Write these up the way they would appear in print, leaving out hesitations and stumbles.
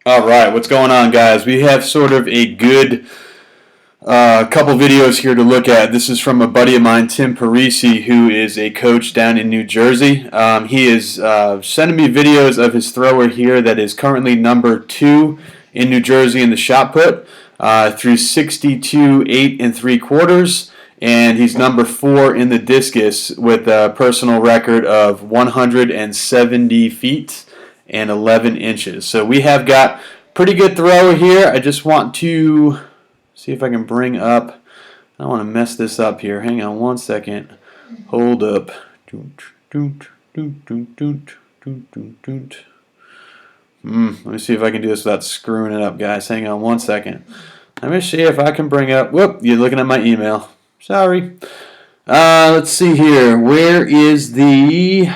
All right, what's going on, guys? We have sort of a good couple videos here to look at. This is from a buddy of mine, Tim Parisi, who is a coach down in New Jersey. He is sending me videos of his thrower here that is currently number 2 in New Jersey in the shot put through 62 8 3/4, and he's number 4 in the discus with a personal record of 170 feet and 11 inches. So we have got pretty good thrower here. I just want to see if I can bring up, I don't want to mess this up here. Hang on one second. Hold up. Let me see if I can do this without screwing it up, guys. Hang on one second. Let me see if I can bring up, whoop, you're looking at my email. Sorry. Let's see here. Where is the...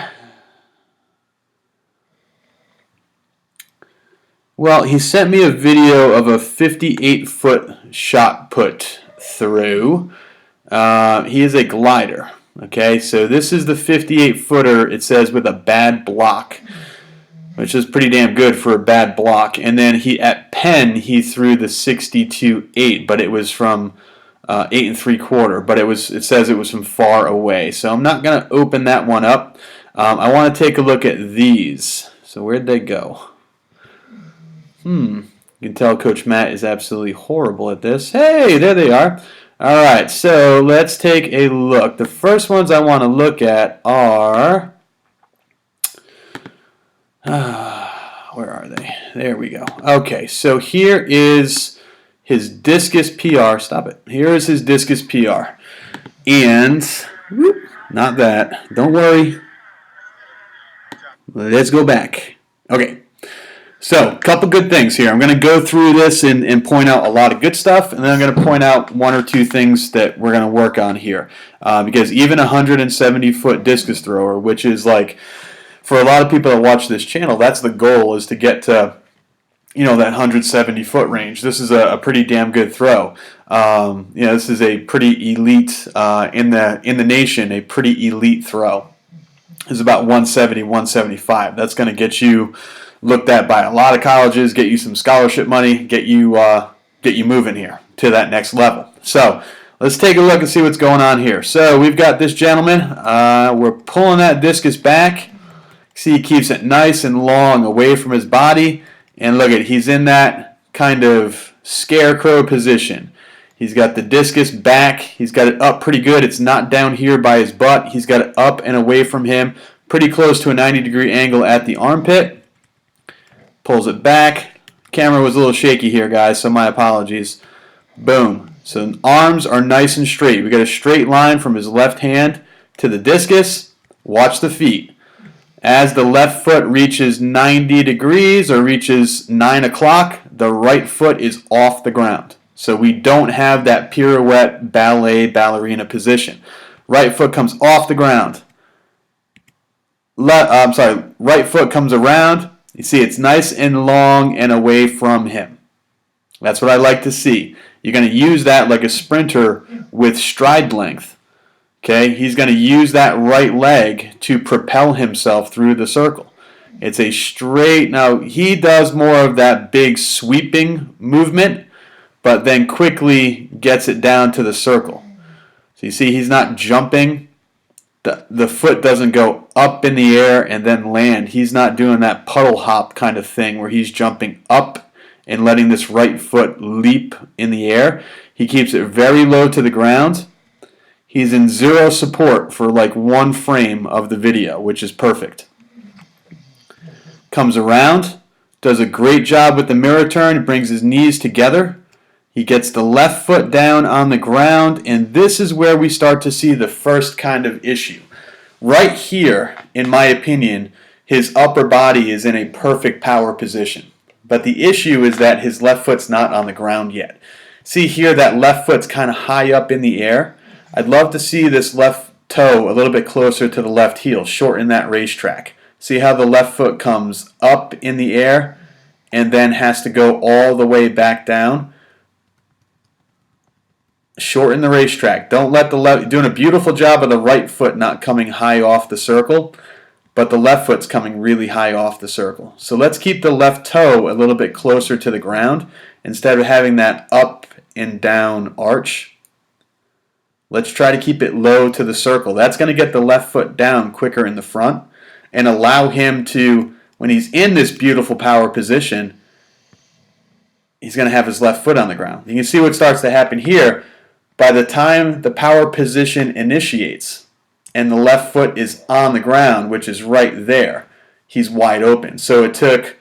Well, he sent me a video of a 58-foot shot put through. He is a glider. Okay, so this is the 58-footer, it says, with a bad block, which is pretty damn good for a bad block. And then at Penn, he threw the 62-8, but it was from 8 3/4, but it says it was from far away. So I'm not going to open that one up. I want to take a look at these. So where'd they go? You can tell Coach Matt is absolutely horrible at this. Hey, there they are. All right, so let's take a look. The first ones I want to look at are... where are they? There we go. Okay, so here is his discus PR. Stop it. Here is his discus PR. And, whoop, not that. Don't worry. Let's go back. Okay. So, a couple good things here. I'm going to go through this and point out a lot of good stuff, and then I'm going to point out one or two things that we're going to work on here. Because even a 170-foot discus thrower, which is like, for a lot of people that watch this channel, that's the goal, is to get to, that 170-foot range. This is a pretty damn good throw. This is a pretty elite, in the nation, a pretty elite throw. It's about 170, 175. That's going to get you looked at by a lot of colleges, get you some scholarship money, get you moving here to that next level. So let's take a look and see what's going on here. So we've got this gentleman. We're pulling that discus back. See, he keeps it nice and long away from his body. And look at, he's in that kind of scarecrow position. He's got the discus back. He's got it up pretty good. It's not down here by his butt. He's got it up and away from him, pretty close to a 90-degree angle at the armpit. Pulls it back. Camera was a little shaky here, guys, so my apologies. Boom. So arms are nice and straight. We got a straight line from his left hand to the discus. Watch the feet. As the left foot reaches 90 degrees or reaches 9 o'clock, the right foot is off the ground. So we don't have that pirouette ballerina position. Right foot comes off the ground. Right foot comes around. You see, it's nice and long and away from him. That's what I like to see. You're going to use that like a sprinter with stride length. Okay, he's going to use that right leg to propel himself through the circle. It's a straight, now he does more of that big sweeping movement, but then quickly gets it down to the circle. So you see, he's not jumping. The foot doesn't go up in the air and then land. He's not doing that puddle hop kind of thing where he's jumping up and letting this right foot leap in the air. He keeps it very low to the ground. He's in zero support for like one frame of the video, which is perfect. Comes around, does a great job with the mirror turn, brings his knees together. He gets the left foot down on the ground, and this is where we start to see the first kind of issue. Right here, in my opinion, his upper body is in a perfect power position. But the issue is that his left foot's not on the ground yet. See here, that left foot's kind of high up in the air. I'd love to see this left toe a little bit closer to the left heel, shorten that racetrack. See how the left foot comes up in the air and then has to go all the way back down? Shorten the racetrack. Don't let the left, doing a beautiful job of the right foot not coming high off the circle. but the left foot's coming really high off the circle. So let's keep the left toe a little bit closer to the ground instead of having that up and down arch. Let's try to keep it low to the circle. That's going to get the left foot down quicker in the front and allow him to, when he's in this beautiful power position, he's going to have his left foot on the ground. You can see what starts to happen here. By the time the power position initiates and the left foot is on the ground, which is right there, he's wide open. So it took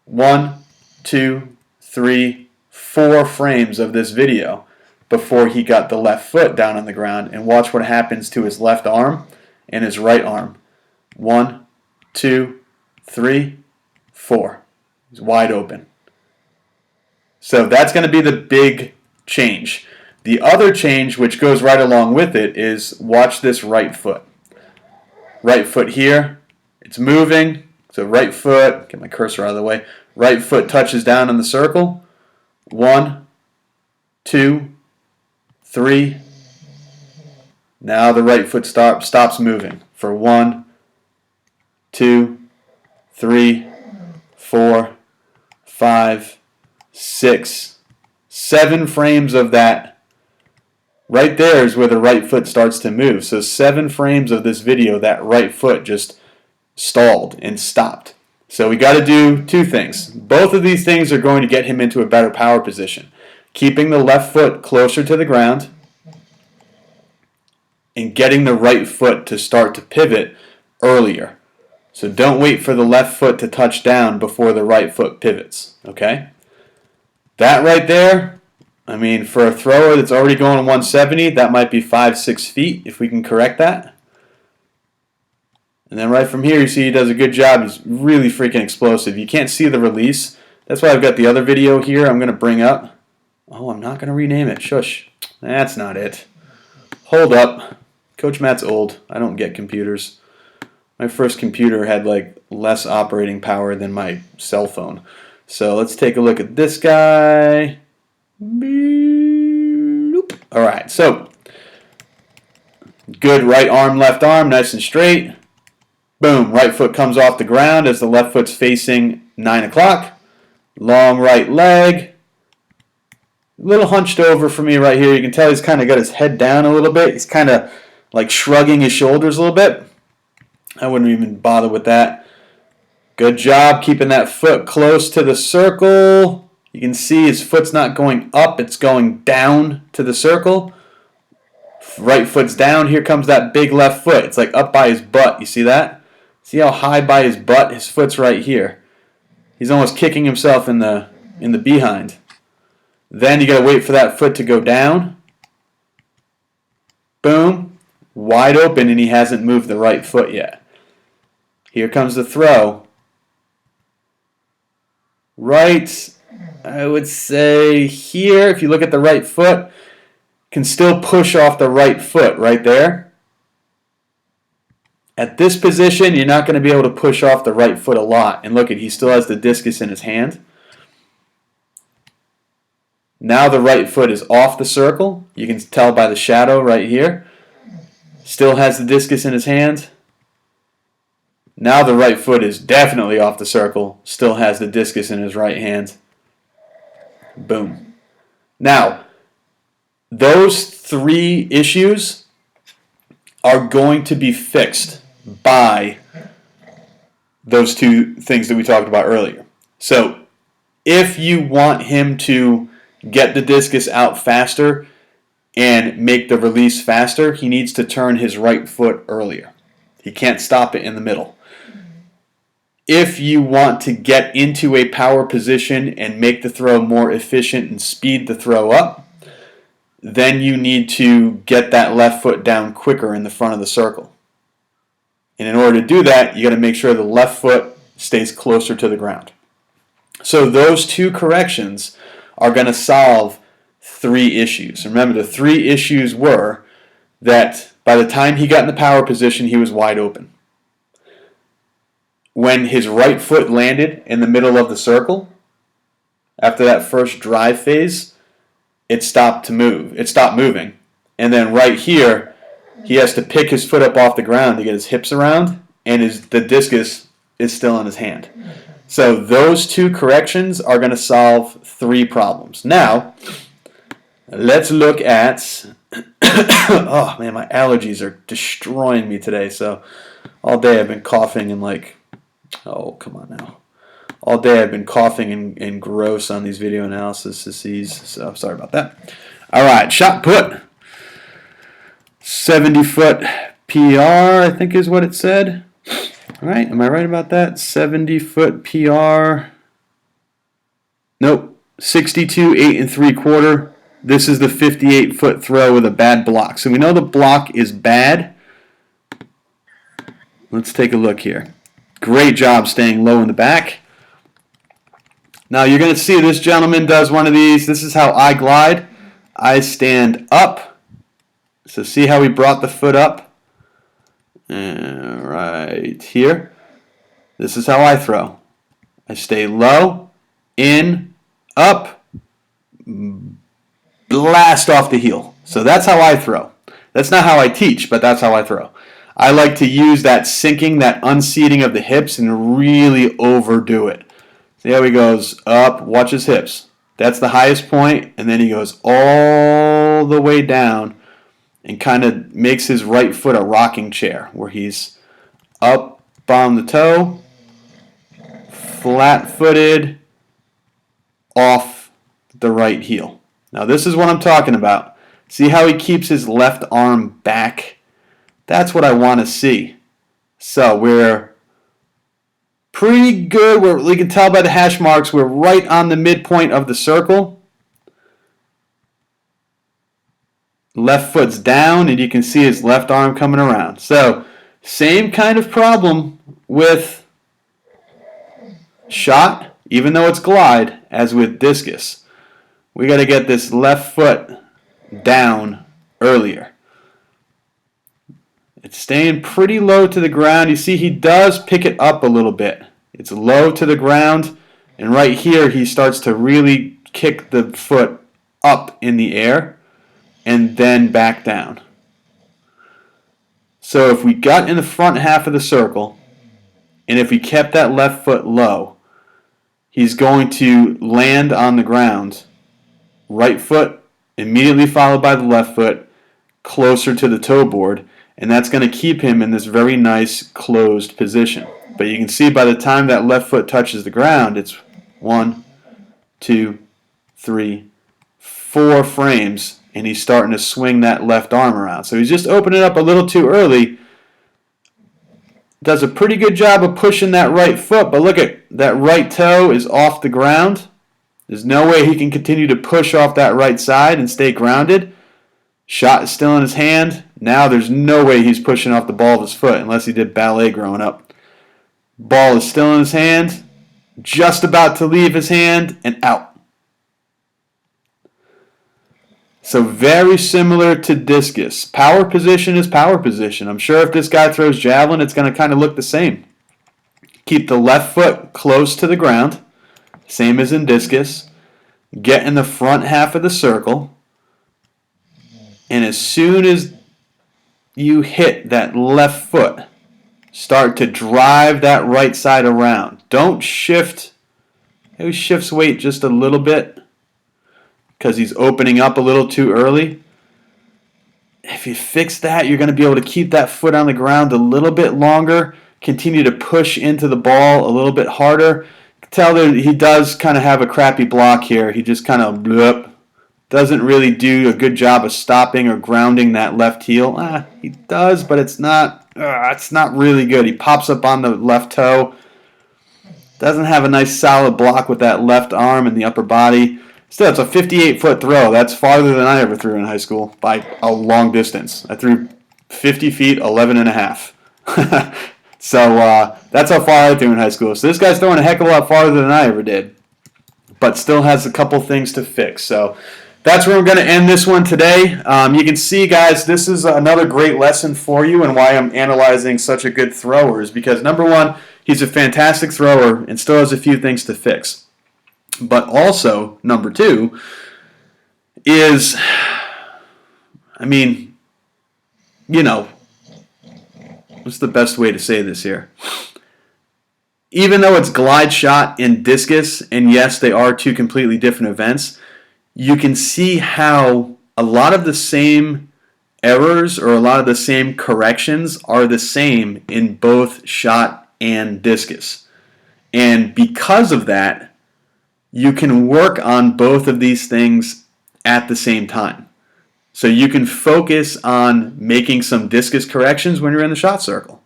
1, 2, 3, 4 frames of this video before he got the left foot down on the ground. And watch what happens to his left arm and his right arm. 1, 2, 3, 4. He's wide open. So that's going to be the big change. The other change, which goes right along with it, is watch this right foot. Right foot here. It's moving. So right foot, get my cursor out of the way. Right foot touches down in the circle. 1, 2, 3. Now the right foot stops moving for 1, 2, 3, 4, 5, 6, 7 frames of that. Right there is where the right foot starts to move. So 7 frames of this video, that right foot just stalled and stopped. So we got to do 2 things. Both of these things are going to get him into a better power position. Keeping the left foot closer to the ground and getting the right foot to start to pivot earlier. So don't wait for the left foot to touch down before the right foot pivots. Okay? That right there, I mean, for a thrower that's already going 170, that might be 5-6 feet if we can correct that. And then right from here, you see he does a good job. He's really freaking explosive. You can't see the release. That's why I've got the other video here I'm going to bring up. Oh, I'm not going to rename it. Shush. That's not it. Hold up. Coach Matt's old. I don't get computers. My first computer had like less operating power than my cell phone. So let's take a look at this guy. All right, so good right arm, left arm, nice and straight. Boom, right foot comes off the ground as the left foot's facing 9 o'clock. Long right leg. A little hunched over for me right here. You can tell he's kind of got his head down a little bit. He's kind of like shrugging his shoulders a little bit. I wouldn't even bother with that. Good job keeping that foot close to the circle. You can see his foot's not going up, it's going down to the circle. Right foot's down. Here comes that big left foot. It's like up by his butt. You see that? See how high by his butt? His foot's right here. He's almost kicking himself in the behind. Then you got to wait for that foot to go down. Boom. Wide open, and he hasn't moved the right foot yet. Here comes the throw. Right, I would say here, if you look at the right foot, can still push off the right foot right there. At this position, you're not going to be able to push off the right foot a lot. And look, he still has the discus in his hand. Now the right foot is off the circle. You can tell by the shadow right here. Still has the discus in his hand. Now the right foot is definitely off the circle. Still has the discus in his right hand. Boom. Now, those 3 issues are going to be fixed by those 2 things that we talked about earlier. So, if you want him to get the discus out faster and make the release faster, he needs to turn his right foot earlier. He can't stop it in the middle. If you want to get into a power position and make the throw more efficient and speed the throw up, then you need to get that left foot down quicker in the front of the circle. And in order to do that, you got to make sure the left foot stays closer to the ground. So those 2 corrections are going to solve 3 issues. Remember, the 3 issues were that by the time he got in the power position, he was wide open. When his right foot landed in the middle of the circle, after that first drive phase, it stopped to move. It stopped moving. And then right here, he has to pick his foot up off the ground to get his hips around and the discus is still in his hand. So those two corrections are going to solve 3 problems. Now, let's look at... oh, man, my allergies are destroying me today. So all day I've been coughing and like... oh, come on now. All day I've been coughing and gross on these video analysis. So sorry about that. All right, shot put. 70-foot PR, I think is what it said. All right, am I right about that? 70-foot PR. Nope, 62, 8 3/4. This is the 58-foot throw with a bad block. So we know the block is bad. Let's take a look here. Great job staying low in the back. Now you're going to see this gentleman does one of these. This is how I glide. I stand up. So see how he brought the foot up? Right here. This is how I throw. I stay low, in, up, blast off the heel. So that's how I throw. That's not how I teach, but that's how I throw. I like to use that sinking, that unseating of the hips and really overdo it. See how he goes up, watch his hips. That's the highest point, and then he goes all the way down and kind of makes his right foot a rocking chair where he's up on the toe, flat-footed, off the right heel. Now this is what I'm talking about. See how he keeps his left arm back? That's what I want to see. So we're pretty good. We can tell by the hash marks we're right on the midpoint of the circle. Left foot's down, and you can see his left arm coming around. So same kind of problem with shot, even though it's glide, as with discus. We got to get this left foot down earlier. It's staying pretty low to the ground. You see he does pick it up a little bit. It's low to the ground, and right here he starts to really kick the foot up in the air and then back down. So if we got in the front half of the circle, and if we kept that left foot low, he's going to land on the ground, right foot immediately followed by the left foot, closer to the toe board, and that's going to keep him in this very nice closed position. But you can see by the time that left foot touches the ground, it's 1, 2, 3, 4 frames, and he's starting to swing that left arm around. So he's just opening up a little too early. Does a pretty good job of pushing that right foot, but look at that right toe is off the ground. There's no way he can continue to push off that right side and stay grounded. Shot is still in his hand. Now there's no way he's pushing off the ball of his foot unless he did ballet growing up. Ball is still in his hand, just about to leave his hand, and out. So very similar to discus. Power position is power position. I'm sure if this guy throws javelin, it's going to kind of look the same. Keep the left foot close to the ground, same as in discus. Get in the front half of the circle, and as soon as you hit that left foot, start to drive that right side around. Don't shift. He shifts weight just a little bit because he's opening up a little too early. If you fix that, you're going to be able to keep that foot on the ground a little bit longer, continue to push into the ball a little bit harder. You can tell that he does kind of have a crappy block here. He just kind of doesn't really do a good job of stopping or grounding that left heel. He does, but it's not really good. He pops up on the left toe. Doesn't have a nice solid block with that left arm and the upper body. Still, it's a 58-foot throw. That's farther than I ever threw in high school by a long distance. I threw 50 feet, 11 and a half. So that's how far I threw in high school. So this guy's throwing a heck of a lot farther than I ever did, but still has a couple things to fix. So that's where I'm going to end this one today. You can see, guys, this is another great lesson for you and why I'm analyzing such a good thrower is because, number one, he's a fantastic thrower and still has a few things to fix. But also, number two, is, what's the best way to say this here? Even though it's glide shot and discus, and yes, they are two completely different events, you can see how a lot of the same errors or a lot of the same corrections are the same in both shot and discus. And because of that, you can work on both of these things at the same time. So you can focus on making some discus corrections when you're in the shot circle.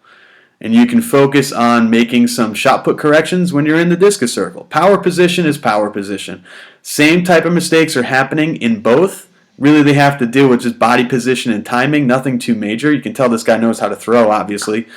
And you can focus on making some shot put corrections when you're in the discus circle. Power position is power position. Same type of mistakes are happening in both. Really, they have to do with just body position and timing, nothing too major. You can tell this guy knows how to throw, obviously.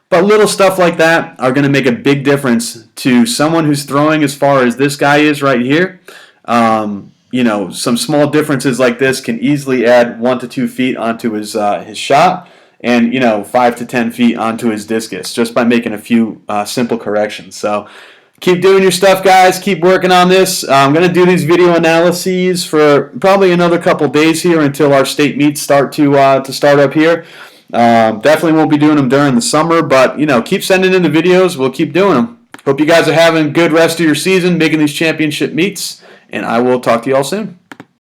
But little stuff like that are going to make a big difference to someone who's throwing as far as this guy is right here. Some small differences like this can easily add 1 to 2 feet onto his shot, and 5 to 10 feet onto his discus just by making a few simple corrections. So keep doing your stuff, guys. Keep working on this. I'm going to do these video analyses for probably another couple days here until our state meets start to start up here. Definitely won't be doing them during the summer, but keep sending in the videos. We'll keep doing them. Hope you guys are having a good rest of your season, making these championship meets, and I will talk to you all soon.